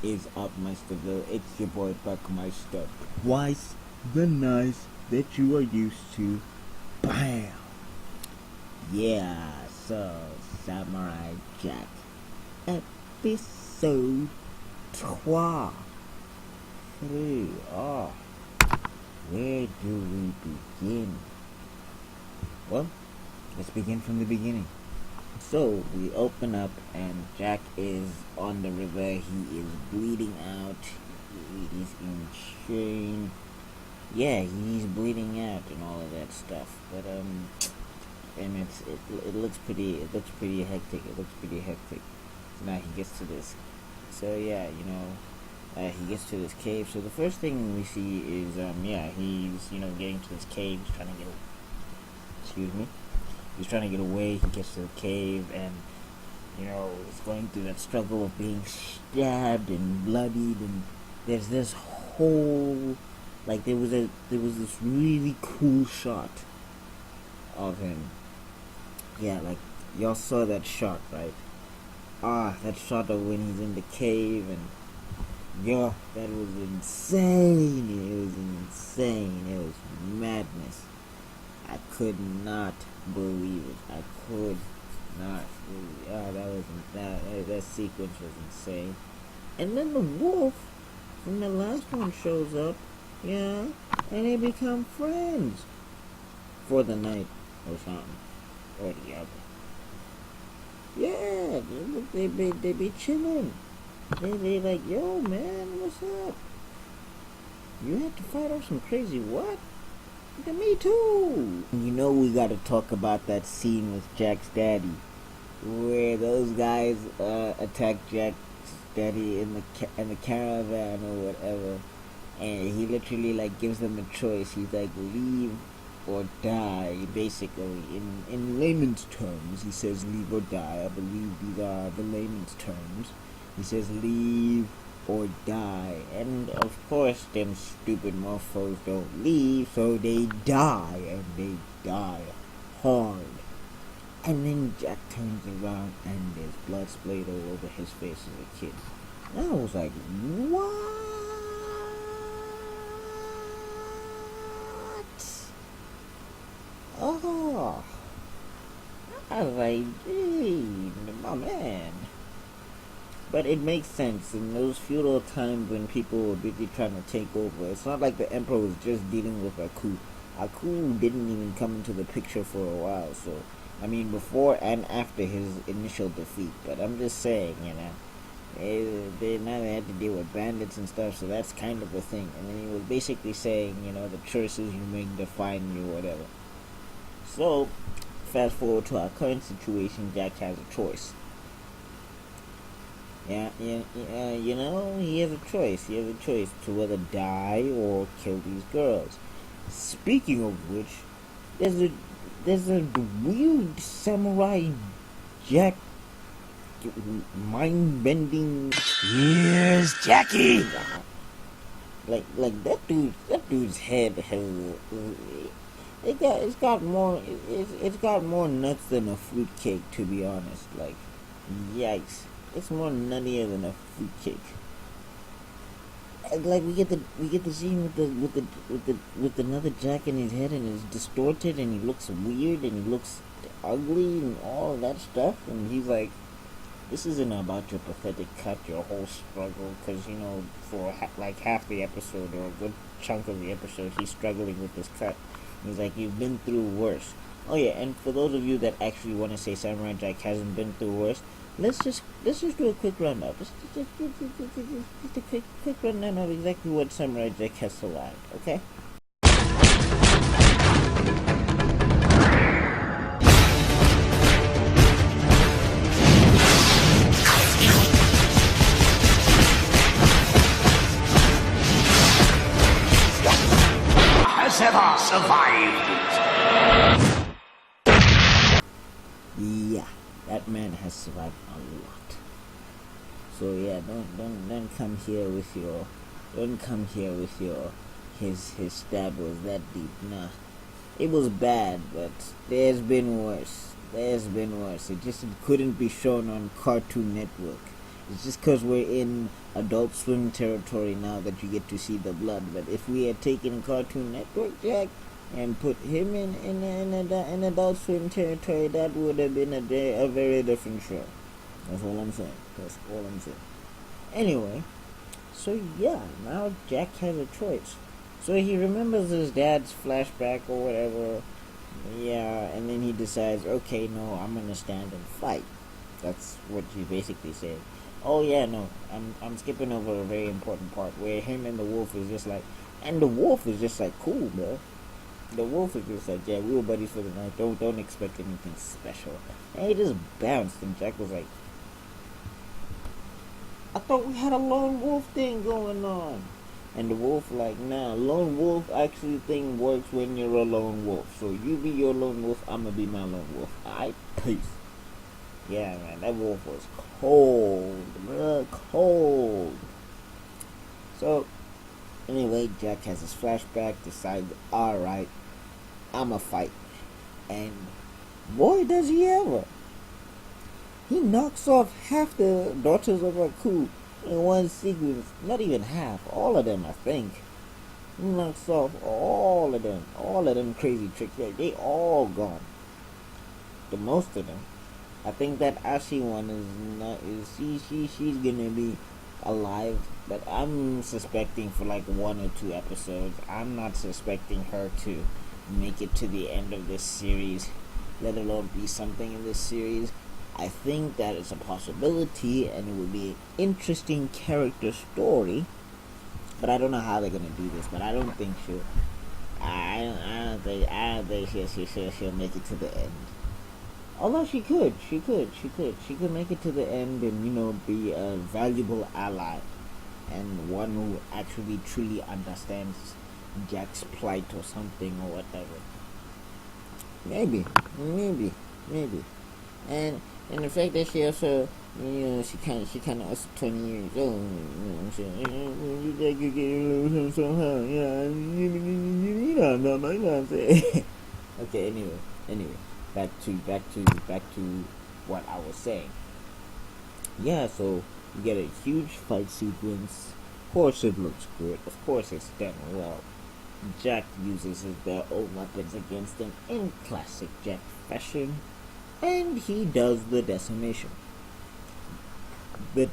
is up, Masterville? It's your boy Buckmeister. Twice the nice that you are used to. Bam! Yeah, so Samurai Jack. Episode 12. Where do we begin? Well, let's begin from the beginning. So we open up and Jack is on the river. He is bleeding out. He's in chain. Yeah, he's bleeding out and all of that stuff. But and it looks pretty hectic. So now he gets to this. So yeah, he gets to this cave. So the first thing we see is he's getting to this cave. He's trying to get. Excuse me. He's trying to get away. He gets to the cave, and he's going through that struggle of being stabbed and bloodied. And there's this whole there was this really cool shot of him. Yeah, y'all saw that shot, right? That shot of when he's in the cave, and that was insane. It was insane. It was madness. I could not believe it. I could not believe it. That sequence was insane. And then the wolf from the last one shows up, and they become friends for the night or something, or the other. Yeah, they be chilling. They like, yo man, what's up? You had to fight off some crazy what? Me too. We gotta talk about that scene with Jack's daddy, where those guys attack Jack's daddy in the caravan or whatever, and he literally gives them a choice. He's like, leave or die. Basically, in layman's terms, he says leave or die. I believe these are the layman's terms. He says leave or die, and of course them stupid mofos don't leave, so they die, and they die hard. And then Jack turns around and there's blood splayed all over his face as a kid. And I was like, what? I was like, gee, my man. But it makes sense in those feudal times when people were busy trying to take over. It's not like the emperor was just dealing with a coup. A coup didn't even come into the picture for a while. So, before and after his initial defeat. But I'm just saying, they now they had to deal with bandits and stuff. So that's kind of a thing. And then he was basically saying, the choices you make define you, whatever. So, fast forward to our current situation, Jack has a choice. He has a choice. He has a choice to whether die or kill these girls. Speaking of which, there's a weird Samurai Jack mind-bending. Here's Jackie. That dude's head has it's got more nuts than a fruitcake, to be honest. Yikes. It's more nuttier than a fruitcake. We get the scene with another Jack in his head, and it's distorted, and he looks weird, and he looks ugly, and all of that stuff. And he's like, "This isn't about your pathetic cut, your whole struggle." Because for half the episode or a good chunk of the episode, he's struggling with this cut. And he's like, "You've been through worse." Oh yeah, and for those of you that actually want to say Samurai Jack hasn't been through worse. Let's just do a quick rundown. Just a quick rundown of exactly what Samurai Jack has survived, okay? Has ever survived. Yeah. That man has survived a lot. So yeah, don't come here with your his stab was that deep. Nah. It was bad, but there's been worse. It just couldn't be shown on Cartoon Network. It's just because we're in Adult Swim territory now that you get to see the blood. But if we had taken Cartoon Network Jack and put him in Adult Swim territory, that would have been a very different show. That's all I'm saying. That's all I'm saying. Anyway, so yeah, now Jack has a choice. So he remembers his dad's flashback or whatever. Yeah, and then he decides, okay, no, I'm gonna stand and fight. That's what he basically said. Oh yeah, no, I'm skipping over a very important part where him and the wolf is just like, and the wolf is just like, cool, bro. The wolf is just like, yeah, we were buddies for the night. Don't expect anything special. And he just bounced, and Jack was like, I thought we had a lone wolf thing going on. And the wolf like, nah, lone wolf actually thing works when you're a lone wolf. So you be your lone wolf, I'ma be my lone wolf. Alright, peace. Yeah, man, that wolf was cold, bruh, cold. So, anyway, Jack has his flashback, decides, alright, I'ma fight. And boy, does he ever. He knocks off half the Daughters of Aku in one sequence. Not even half, all of them, I think. He knocks off all of them crazy tricks. They all gone. The most of them. I think that Ashi one she's gonna be alive, but I'm suspecting for like 1 or 2 episodes. I'm not suspecting her to make it to the end of this series, let alone be something in this series. I think that it's a possibility, and it would be an interesting character story, but I don't know how they're gonna do this. But I don't think she'll. I don't think she'll make it to the end. Although she could make it to the end and, be a valuable ally and one who actually truly understands Jack's plight or something or whatever. Maybe. And the fact that she also, she kind of also 20 years old, you know what I'm saying? You get rid of him somehow, you know what I'm saying? Okay, anyway. Back to what I was saying. Yeah, so you get a huge fight sequence. Of course it looks good. Of course it's done well. Jack uses their own weapons against them in classic Jack fashion. And he does the decimation. He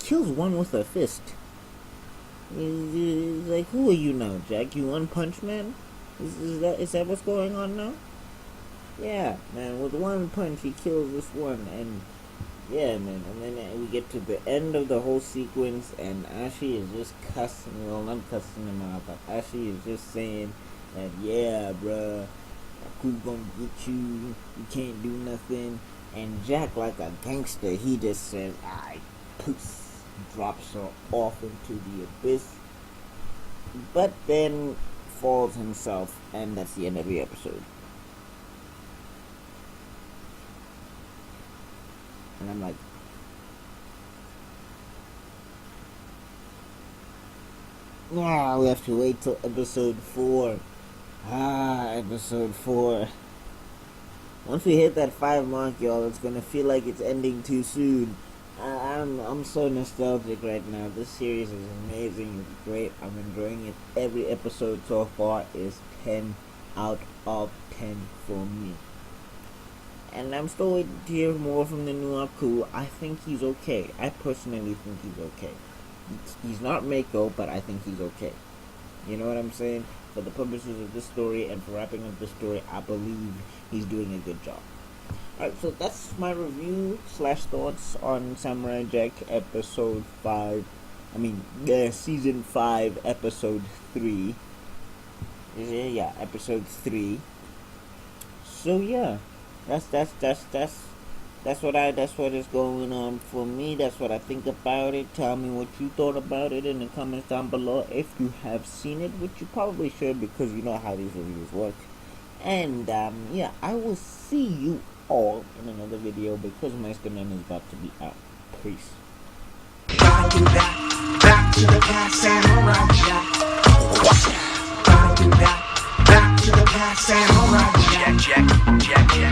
kills one with a fist. He's like, who are you now, Jack? You One Punch Man? Is that what's going on now? Yeah, man, with one punch he kills this one, and yeah, man, and then we get to the end of the whole sequence, and Ashi is just cussing, well, not cussing him out, but Ashi is just saying that, yeah, bruh, Aku gonna get you, you can't do nothing, and Jack, like a gangster, he just says, alright, poof, drops her off into the abyss, but then falls himself, and that's the end of the episode. And I'm like, nah, we have to wait till episode 4. Episode 4. Once we hit that 5 mark, y'all, it's gonna feel like it's ending too soon. I'm so nostalgic right now. This series is amazing. It's great. I'm enjoying it. Every episode so far is 10 out of 10 for me. And I'm still waiting to hear more from the new Aku. I think he's okay. I personally think he's okay. He's not Mako, but I think he's okay. You know what I'm saying? For the purposes of this story and for wrapping up this story, I believe he's doing a good job. Alright, so that's my review / thoughts on Samurai Jack episode 5. Season 5, episode 3. Yeah, episode 3. So yeah. That's what is going on for me. That's what I think about it. Tell me what you thought about it in the comments down below if you have seen it, which you probably should because you know how these reviews work. And yeah, I will see you all in another video because Master Man is about to be out. Peace. Gotta do that. Back to the past, Samurai Jack. Gotta do that. Back to the past, Samurai Jack. Jack.